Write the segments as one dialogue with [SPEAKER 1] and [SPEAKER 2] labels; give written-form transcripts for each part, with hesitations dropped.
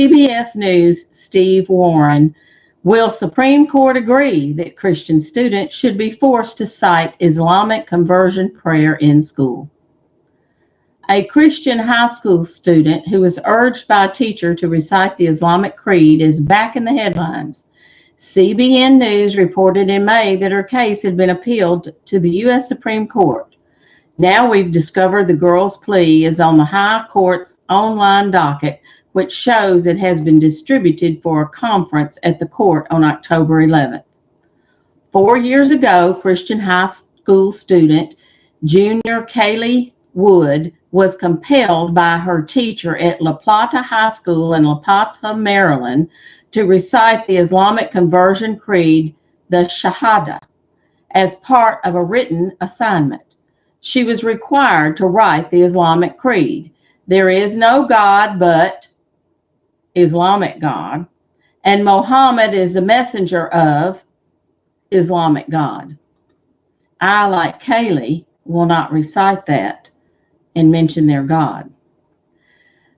[SPEAKER 1] CBS News' Steve Warren, will Supreme Court agree that Christian students should be forced to cite Islamic conversion prayer in school? A Christian high school student who was urged by a teacher to recite the Islamic creed is back in the headlines. CBN News reported in May that her case had been appealed to the U.S. Supreme Court. Now we've discovered the girl's plea is on the High Court's online docket, which shows it has been distributed for a conference at the court on October 11th. 4 years ago, Christian high school student Junior Kaylee Wood was compelled by her teacher at La Plata High School in La Plata, Maryland, to recite the Islamic conversion creed, the Shahada, as part of a written assignment. She was required to write the Islamic creed. There is no God but Islamic God, and Muhammad is the messenger of Islamic God. I, like Kaylee, will not recite that and mention their God.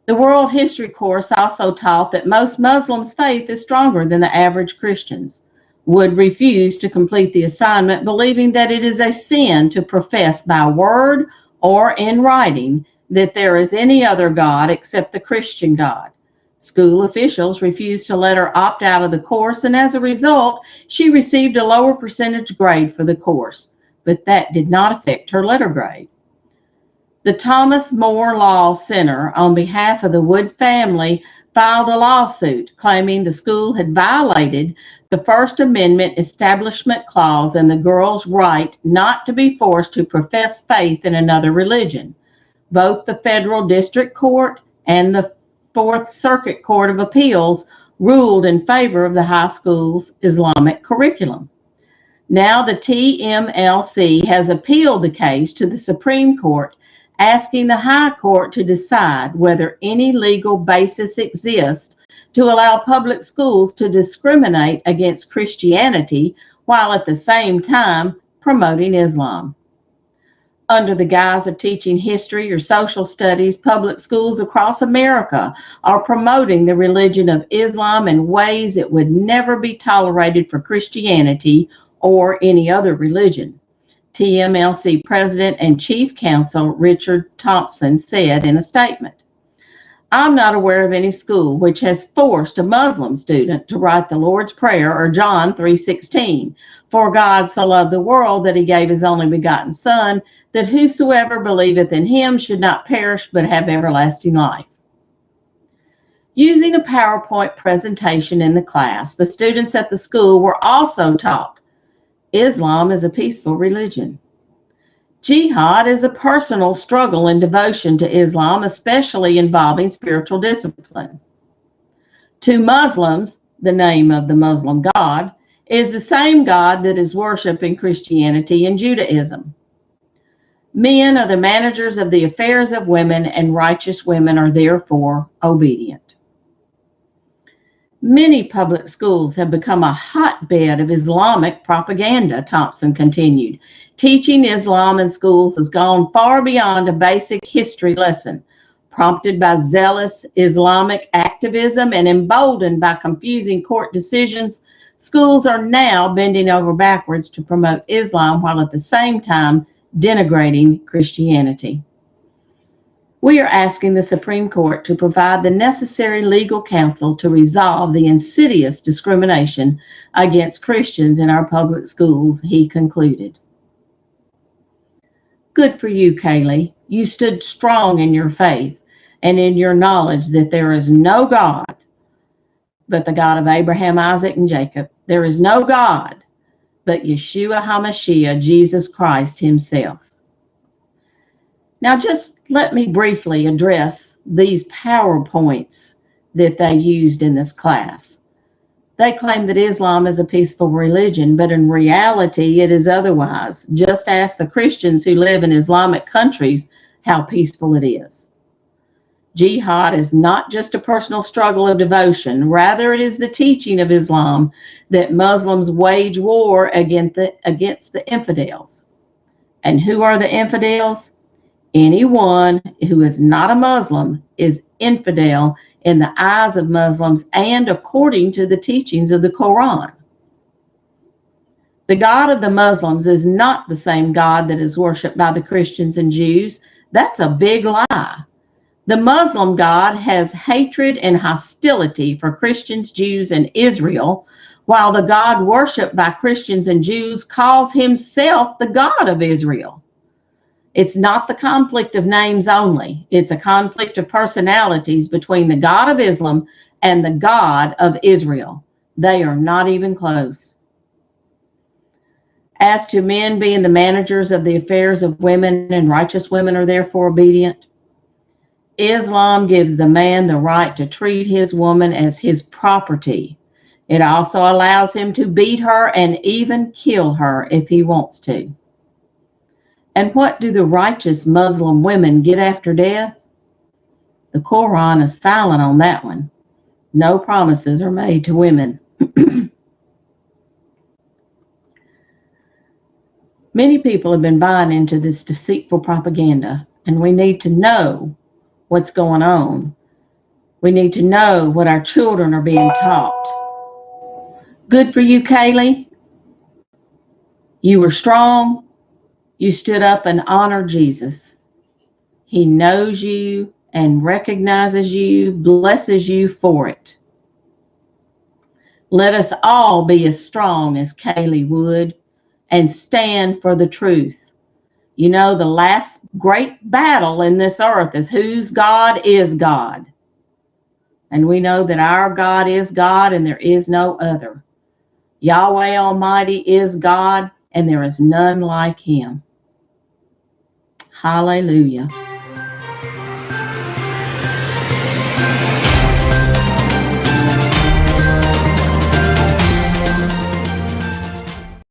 [SPEAKER 1] The world history course also taught that most Muslims' faith is stronger than the average Christian's. Wood refused to complete the assignment, believing that it is a sin to profess by word or in writing that there is any other God except the Christian God. School officials refused to let her opt out of the course, and as a result, she received a lower percentage grade for the course, but that did not affect her letter grade. The Thomas More Law Center, on behalf of the Wood family, filed a lawsuit claiming the school had violated the First Amendment Establishment Clause and the girl's right not to be forced to profess faith in another religion. Both the Federal District Court and the Fourth Circuit Court of Appeals ruled in favor of the high school's Islamic curriculum. Now the TMLC has appealed the case to the Supreme Court, asking the High Court to decide whether any legal basis exists to allow public schools to discriminate against Christianity while at the same time promoting Islam. Under the guise of teaching history or social studies, public schools across America are promoting the religion of Islam in ways it would never be tolerated for Christianity or any other religion. TMLC President and Chief Counsel Richard Thompson said in a statement, "I'm not aware of any school which has forced a Muslim student to write the Lord's Prayer or John 3:16, for God so loved the world that he gave his only begotten Son, that whosoever believeth in him should not perish but have everlasting life." Using a PowerPoint presentation in the class, the students at the school were also taught Islam is a peaceful religion. Jihad is a personal struggle and devotion to Islam, especially involving spiritual discipline. To Muslims, the name of the Muslim God is the same God that is worshipped in Christianity and Judaism. Men are the managers of the affairs of women, and righteous women are therefore obedient. Many public schools have become a hotbed of Islamic propaganda, Thompson continued. Teaching Islam in schools has gone far beyond a basic history lesson. Prompted by zealous Islamic activism and emboldened by confusing court decisions, schools are now bending over backwards to promote Islam while at the same time denigrating Christianity. We are asking the Supreme Court to provide the necessary legal counsel to resolve the insidious discrimination against Christians in our public schools, he concluded. Good for you, Kaylee. You stood strong in your faith and in your knowledge that there is no God but the God of Abraham, Isaac, and Jacob. There is no God but Yeshua HaMashiach, Jesus Christ himself. Now, just let me briefly address these PowerPoints that they used in this class. They claim that Islam is a peaceful religion, but in reality, it is otherwise. Just ask the Christians who live in Islamic countries how peaceful it is. Jihad is not just a personal struggle of devotion. Rather, it is the teaching of Islam that Muslims wage war against the infidels. And who are the infidels? Anyone who is not a Muslim is infidel in the eyes of Muslims and according to the teachings of the Quran. The God of the Muslims is not the same God that is worshipped by the Christians and Jews. That's a big lie. The Muslim God has hatred and hostility for Christians, Jews, and Israel, while the God worshipped by Christians and Jews calls himself the God of Israel. It's not the conflict of names only. It's a conflict of personalities between the God of Islam and the God of Israel. They are not even close. As to men being the managers of the affairs of women, and righteous women are therefore obedient, Islam gives the man the right to treat his woman as his property. It also allows him to beat her and even kill her if he wants to. And what do the righteous Muslim women get after death? The Quran is silent on that one. No promises are made to women. Many people have been buying into this deceitful propaganda, and we need to know what's going on. We need to know what our children are being taught. Good for you, Kaylee. You were strong. You stood up and honored Jesus. He knows you and recognizes you, blesses you for it. Let us all be as strong as Kaylee would and stand for the truth. You know, the last great battle in this earth is whose God is God. And we know that our God is God and there is no other. Yahweh Almighty is God and there is none like him. Hallelujah.